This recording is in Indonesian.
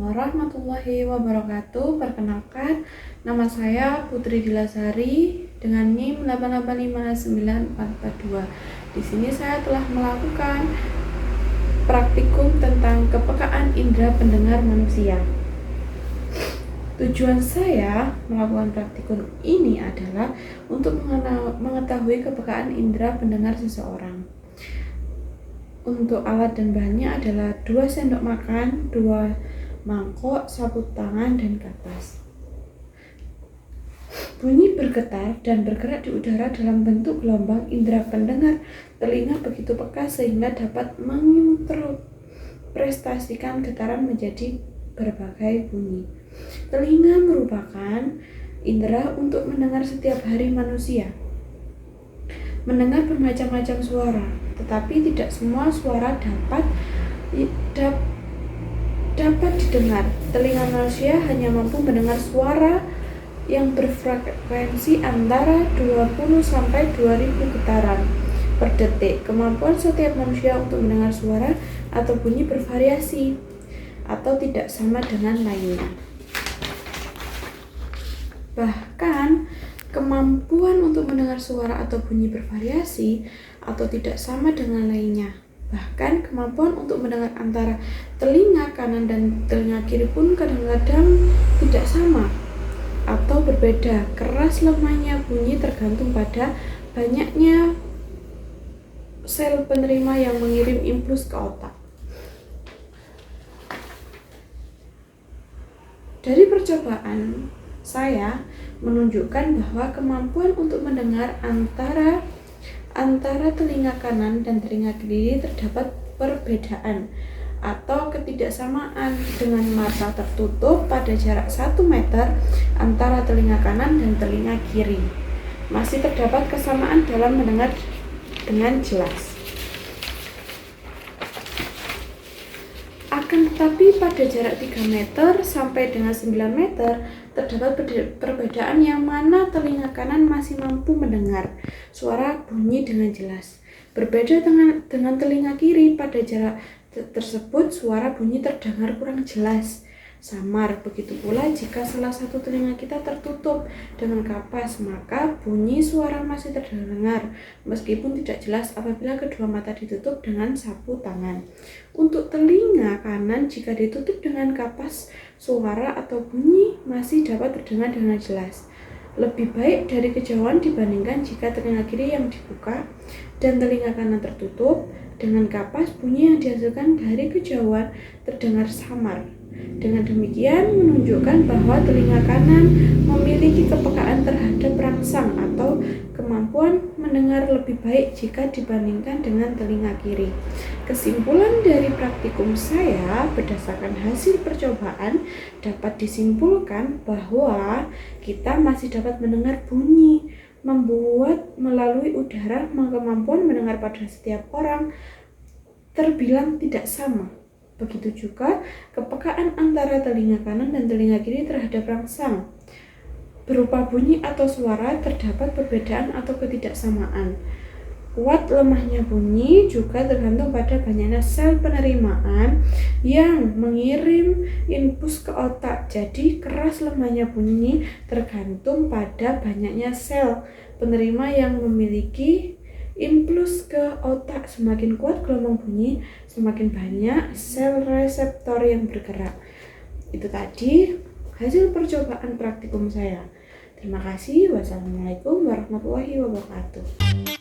warahmatullahi wabarakatuh. Perkenalkan, nama saya Putri Dilasari dengan NIM 8859442. Di sini saya telah melakukan praktikum tentang kepekaan indera pendengar manusia. Tujuan saya melakukan praktikum ini adalah untuk mengetahui kepekaan indera pendengar seseorang. Untuk alat dan bahannya adalah 2 sendok makan, 2 mangkok, sapu tangan, dan kapas. Bunyi bergetar dan bergerak di udara dalam bentuk gelombang. Indera pendengar telinga begitu peka sehingga dapat menginterpretasikan getaran menjadi berbagai bunyi. Telinga merupakan indera untuk mendengar setiap hari manusia. Mendengar bermacam-macam suara, tetapi tidak semua suara dapat didengar. Telinga manusia hanya mampu mendengar suara yang berfrekuensi antara 20 sampai 2000 getaran per detik. Kemampuan setiap manusia untuk mendengar suara atau bunyi bervariasi atau tidak sama dengan lainnya. Bahkan kemampuan untuk mendengar suara atau bunyi bervariasi atau tidak sama dengan lainnya. Bahkan kemampuan untuk mendengar antara telinga kanan dan telinga kiri pun kadang-kadang tidak sama atau berbeda. Keras lemahnya bunyi tergantung pada banyaknya sel penerima yang mengirim impuls ke otak. Dari percobaan saya menunjukkan bahwa kemampuan untuk mendengar antara telinga kanan dan telinga kiri terdapat perbedaan atau ketidaksamaan. Dengan mata tertutup pada jarak 1 meter antara telinga kanan dan telinga kiri, masih terdapat kesamaan dalam mendengar dengan jelas. Akan tetapi pada jarak 3 meter sampai dengan 9 meter terdapat perbedaan yang mana telinga kanan masih mampu mendengar suara bunyi dengan jelas. Berbeda dengan telinga kiri, pada jarak tersebut suara bunyi terdengar kurang jelas, samar. Begitu pula jika salah satu telinga kita tertutup dengan kapas, maka bunyi suara masih terdengar meskipun tidak jelas apabila kedua mata ditutup dengan sapu tangan. Untuk telinga kanan, jika ditutup dengan kapas, suara atau bunyi masih dapat terdengar dengan jelas. Lebih baik dari kejauhan dibandingkan jika telinga kiri yang dibuka dan telinga kanan tertutup dengan kapas, bunyi yang dihasilkan dari kejauhan terdengar samar. Dengan demikian menunjukkan bahwa telinga kanan memiliki kepekaan terhadap rangsang atau kemampuan mendengar lebih baik jika dibandingkan dengan telinga kiri. Kesimpulan dari praktikum saya berdasarkan hasil percobaan dapat disimpulkan bahwa kita masih dapat mendengar bunyi, membuat melalui udara. Kemampuan mendengar pada setiap orang terbilang tidak sama. Begitu juga kepekaan antara telinga kanan dan telinga kiri terhadap rangsang berupa bunyi atau suara terdapat perbedaan atau ketidaksamaan. Kuat lemahnya bunyi juga tergantung pada banyaknya sel penerimaan yang mengirim impuls ke otak. Jadi keras lemahnya bunyi tergantung pada banyaknya sel penerima yang memiliki impuls ke otak. Semakin kuat gelombang bunyi, semakin banyak sel reseptor yang bergerak. Itu tadi hasil percobaan praktikum saya. Terima kasih. Wassalamualaikum warahmatullahi wabarakatuh.